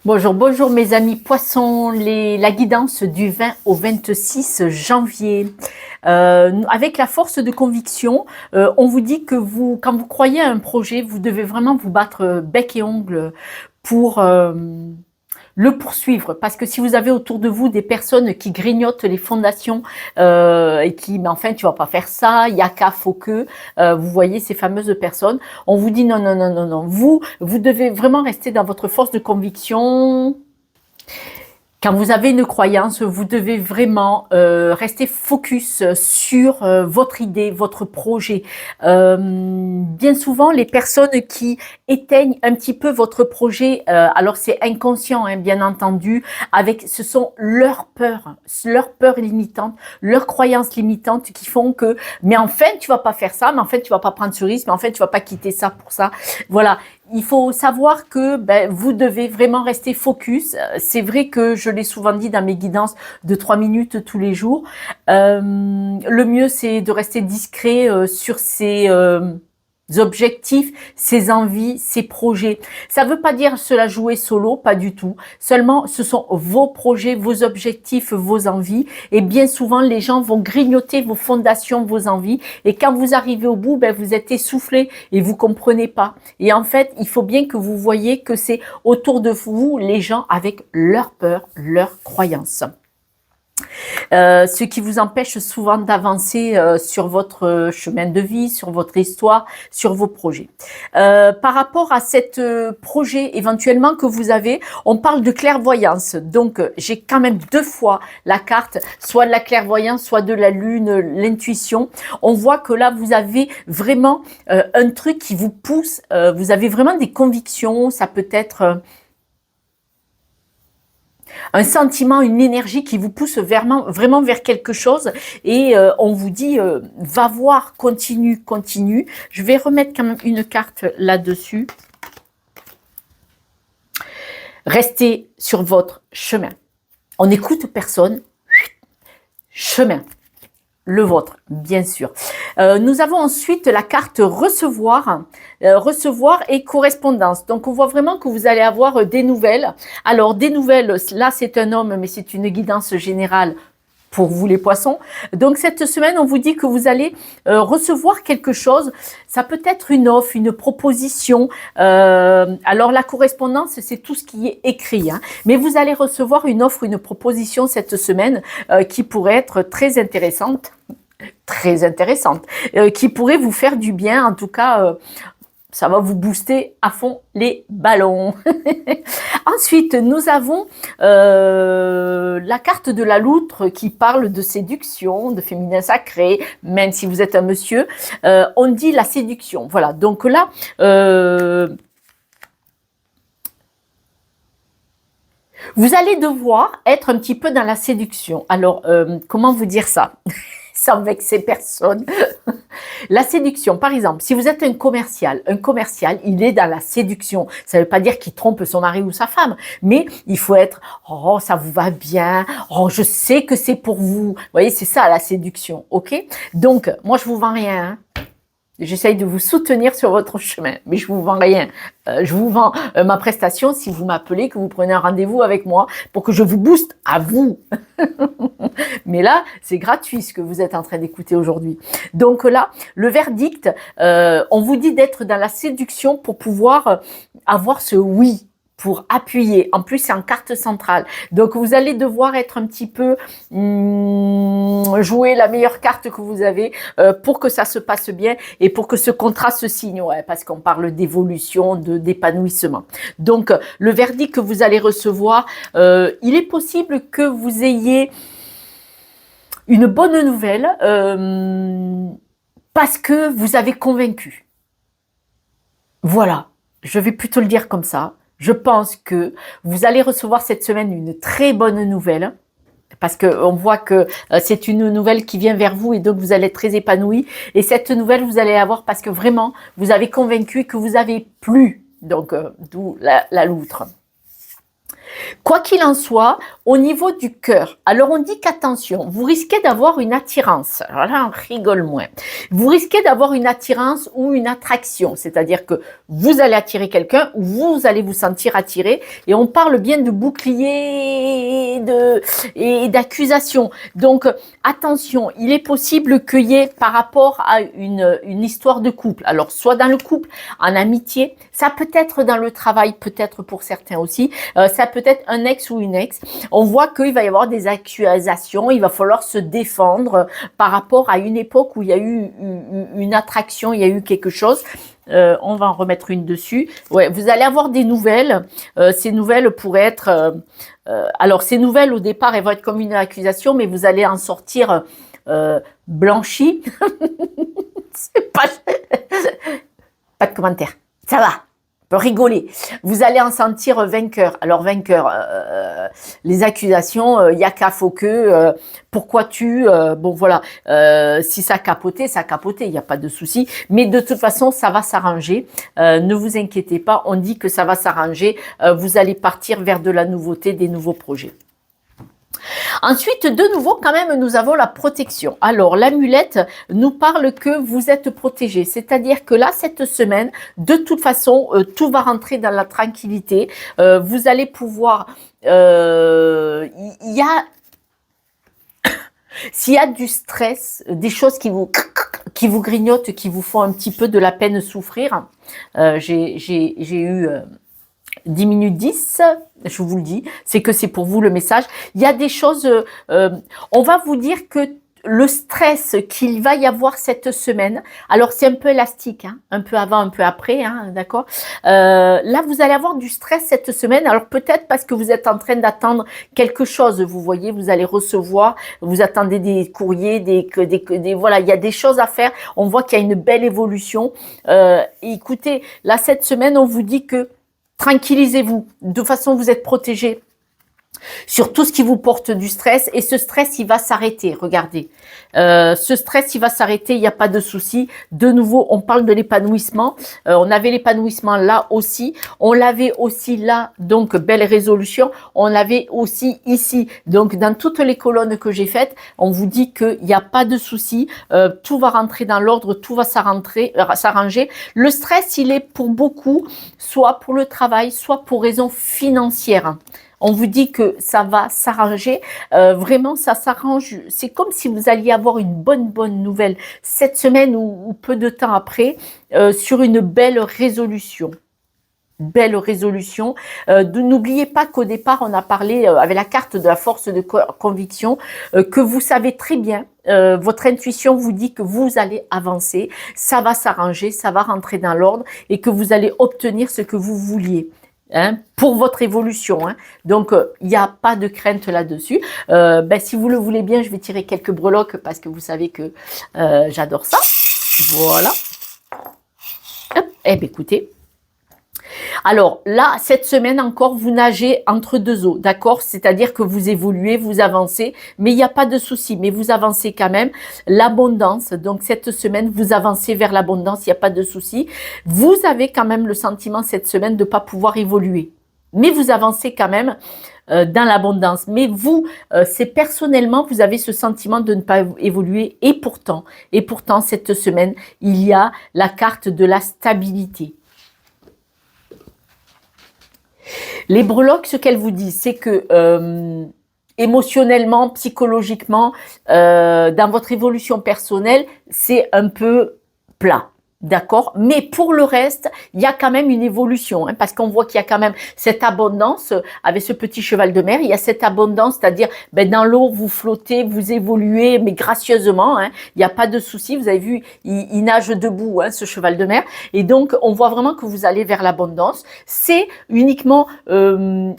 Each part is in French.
Bonjour, bonjour mes amis poissons, la guidance du 20 au 26 janvier. Avec la force de conviction, on vous dit que quand vous croyez à un projet, vous devez vraiment vous battre bec et ongle pour le poursuivre. Parce que si vous avez autour de vous des personnes qui grignotent les fondations et qui, mais enfin, tu vas pas faire ça, il y a qu'à, faut que, vous voyez ces fameuses personnes, on vous dit non, non, non, non, non. Vous devez vraiment rester dans votre force de conviction. Quand vous avez une croyance, vous devez vraiment rester focus sur votre idée, votre projet. Bien souvent, les personnes qui éteignent un petit peu votre projet, alors c'est inconscient, hein, bien entendu, ce sont leurs peurs limitantes, leurs croyances limitantes qui font que, mais enfin, tu vas pas faire ça, mais en fait, tu vas pas prendre ce risque, mais en fait, tu vas pas quitter ça pour ça. Voilà. Il faut savoir que vous devez vraiment rester focus. C'est vrai que je l'ai souvent dit dans mes guidances de 3 minutes tous les jours. Le mieux, c'est de rester discret sur ces objectifs, ses envies, ses projets. Ça ne veut pas dire cela jouer solo, pas du tout. Seulement, ce sont vos projets, vos objectifs, vos envies. Et bien souvent, les gens vont grignoter vos fondations, vos envies. Et quand vous arrivez au bout, vous êtes essoufflé et vous comprenez pas. Et en fait, il faut bien que vous voyez que c'est autour de vous les gens avec leurs peurs, leurs croyances. Ce qui vous empêche souvent d'avancer sur votre chemin de vie, sur votre histoire, sur vos projets. Par rapport à cet projet éventuellement que vous avez, on parle de clairvoyance. Donc, j'ai quand même 2 fois la carte, soit de la clairvoyance, soit de la lune, l'intuition. On voit que là, vous avez vraiment un truc qui vous pousse, vous avez vraiment des convictions, ça peut être un sentiment, une énergie qui vous pousse vraiment vers quelque chose et on vous dit va voir, continue, continue. Je vais remettre quand même une carte là-dessus. Restez sur votre chemin. On n'écoute personne. Chemin. Le vôtre, bien sûr. Nous avons ensuite la carte recevoir, recevoir et correspondance. Donc, on voit vraiment que vous allez avoir des nouvelles. Alors, des nouvelles, là, c'est un homme, mais c'est une guidance générale pour vous les poissons. Donc, cette semaine, on vous dit que vous allez recevoir quelque chose. Ça peut être une offre, une proposition. Alors, la correspondance, c'est tout ce qui est écrit. Hein. Mais vous allez recevoir une offre, une proposition cette semaine qui pourrait être très intéressante. Qui pourrait vous faire du bien. En tout cas, ça va vous booster à fond les ballons. Ensuite, nous avons la carte de la loutre qui parle de séduction, de féminin sacré, même si vous êtes un monsieur. On dit la séduction. Voilà, donc là... vous allez devoir être un petit peu dans la séduction. Alors, comment vous dire ça sans vexer personne. La séduction, par exemple, si vous êtes un commercial, il est dans la séduction. Ça ne veut pas dire qu'il trompe son mari ou sa femme, mais il faut être « Oh, ça vous va bien. Oh, je sais que c'est pour vous. » Vous voyez, c'est ça la séduction, ok? Donc, moi, je vous vends rien, hein. J'essaye de vous soutenir sur votre chemin, mais je vous vends rien. Je vous vends ma prestation si vous m'appelez, que vous prenez un rendez-vous avec moi pour que je vous booste à vous. Mais là, c'est gratuit ce que vous êtes en train d'écouter aujourd'hui. Donc là, le verdict, on vous dit d'être dans la séduction pour pouvoir avoir ce oui, pour appuyer. En plus, c'est en carte centrale. Donc, vous allez devoir être un petit peu jouer la meilleure carte que vous avez pour que ça se passe bien et pour que ce contrat se signe. Ouais, parce qu'on parle d'évolution, d'épanouissement. Donc, le verdict que vous allez recevoir, il est possible que vous ayez une bonne nouvelle parce que vous avez convaincu. Voilà, je vais plutôt le dire comme ça. Je pense que vous allez recevoir cette semaine une très bonne nouvelle parce qu'on voit que c'est une nouvelle qui vient vers vous et donc vous allez être très épanoui. Et cette nouvelle, vous allez l'avoir parce que vraiment, vous avez convaincu que vous avez plu. Donc, d'où la loutre. Quoi qu'il en soit, au niveau du cœur, alors on dit qu'attention, vous risquez d'avoir une attirance. Alors là, on rigole moins. Vous risquez d'avoir une attirance ou une attraction, c'est-à-dire que vous allez attirer quelqu'un ou vous allez vous sentir attiré. Et on parle bien de bouclier et d'accusation. Donc, attention, il est possible qu'il y ait par rapport à une histoire de couple, alors soit dans le couple, en amitié, ça peut être dans le travail, peut-être pour certains aussi, ça peut être un ex ou une ex. On voit qu'il va y avoir des accusations, il va falloir se défendre par rapport à une époque où il y a eu une attraction, il y a eu quelque chose. On va en remettre une dessus. Ouais, vous allez avoir des nouvelles. Ces nouvelles pourraient être... alors, ces nouvelles, au départ, elles vont être comme une accusation, mais vous allez en sortir blanchi. C'est pas... Pas de commentaire. Ça va. On peut rigoler. Vous allez en sentir vainqueur. Alors, vainqueur, les accusations, y a qu'à faut que, pourquoi tu, bon voilà, si ça capotait, il n'y a pas de souci. Mais de toute façon, ça va s'arranger. Ne vous inquiétez pas, on dit que ça va s'arranger. Vous allez partir vers de la nouveauté, des nouveaux projets. Ensuite, de nouveau, quand même, nous avons la protection. Alors, l'amulette nous parle que vous êtes protégé. C'est-à-dire que là, cette semaine, de toute façon, tout va rentrer dans la tranquillité. Vous allez pouvoir... s'il y a du stress, des choses qui vous grignotent, qui vous font un petit peu de la peine souffrir, j'ai eu... 10 minutes 10, je vous le dis, c'est que c'est pour vous le message. Il y a des choses, on va vous dire que le stress qu'il va y avoir cette semaine, alors c'est un peu élastique, hein, un peu avant, un peu après, hein, d'accord. Là, vous allez avoir du stress cette semaine, alors peut-être parce que vous êtes en train d'attendre quelque chose, vous voyez, vous allez recevoir, vous attendez des courriers, voilà, il y a des choses à faire, on voit qu'il y a une belle évolution. Écoutez, là, cette semaine, on vous dit que tranquillisez-vous, de toute façon vous êtes protégé sur tout ce qui vous porte du stress et ce stress il va s'arrêter, regardez. Ce stress il va s'arrêter, il n'y a pas de souci. De nouveau, on parle de l'épanouissement. On avait l'épanouissement là aussi. On l'avait aussi là, donc belle résolution. On l'avait aussi ici. Donc dans toutes les colonnes que j'ai faites, on vous dit qu'il n'y a pas de souci. Tout va rentrer dans l'ordre, tout va s'arranger. Le stress, il est pour beaucoup, soit pour le travail, soit pour raison financière. On vous dit que ça va s'arranger, vraiment ça s'arrange, c'est comme si vous alliez avoir une bonne nouvelle cette semaine ou peu de temps après sur une belle résolution. Belle résolution. N'oubliez pas qu'au départ, on a parlé avec la carte de la force de conviction, que vous savez très bien, votre intuition vous dit que vous allez avancer, ça va s'arranger, ça va rentrer dans l'ordre et que vous allez obtenir ce que vous vouliez. Hein, pour votre évolution. Hein. Donc, il n'y a pas de crainte là-dessus. Si vous le voulez bien, je vais tirer quelques breloques parce que vous savez que j'adore ça. Voilà. Hop. Eh bien, écoutez. Alors là, cette semaine encore, vous nagez entre deux eaux, d'accord? C'est-à-dire que vous évoluez, vous avancez, mais il n'y a pas de souci, mais vous avancez quand même. L'abondance, donc cette semaine, vous avancez vers l'abondance, il n'y a pas de souci. Vous avez quand même le sentiment cette semaine de ne pas pouvoir évoluer, mais vous avancez quand même dans l'abondance. Mais vous, c'est personnellement, vous avez ce sentiment de ne pas évoluer et pourtant, cette semaine, il y a la carte de la stabilité. Les breloques, ce qu'elles vous disent, c'est que émotionnellement, psychologiquement, dans votre évolution personnelle, c'est un peu plat. D'accord? Mais pour le reste, il y a quand même une évolution, hein, parce qu'on voit qu'il y a quand même cette abondance avec ce petit cheval de mer. Il y a cette abondance, c'est-à-dire dans l'eau, vous flottez, vous évoluez, mais gracieusement. Hein, il n'y a pas de souci. Vous avez vu, il nage debout, hein, ce cheval de mer. Et donc, on voit vraiment que vous allez vers l'abondance. C'est uniquement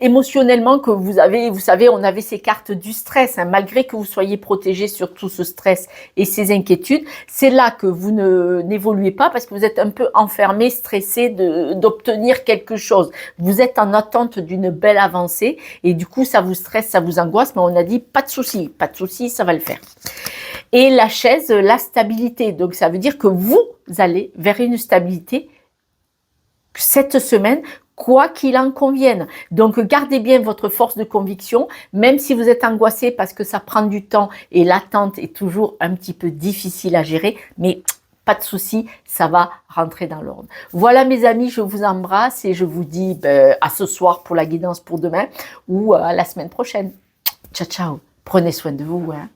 émotionnellement que vous avez, vous savez, on avait ces cartes du stress. Hein, malgré que vous soyez protégé sur tout ce stress et ces inquiétudes, c'est là que vous n'évoluez pas, parce que vous êtes un peu enfermé, stressé d'obtenir quelque chose. Vous êtes en attente d'une belle avancée et du coup, ça vous stresse, ça vous angoisse, mais on a dit pas de souci, ça va le faire. Et la chaise, la stabilité. Donc, ça veut dire que vous allez vers une stabilité cette semaine, quoi qu'il en convienne. Donc, gardez bien votre force de conviction, même si vous êtes angoissé parce que ça prend du temps et l'attente est toujours un petit peu difficile à gérer, mais pas de souci, ça va rentrer dans l'ordre. Voilà mes amis, je vous embrasse et je vous dis à ce soir pour la guidance pour demain ou à la semaine prochaine. Ciao, ciao. Prenez soin de vous. Hein.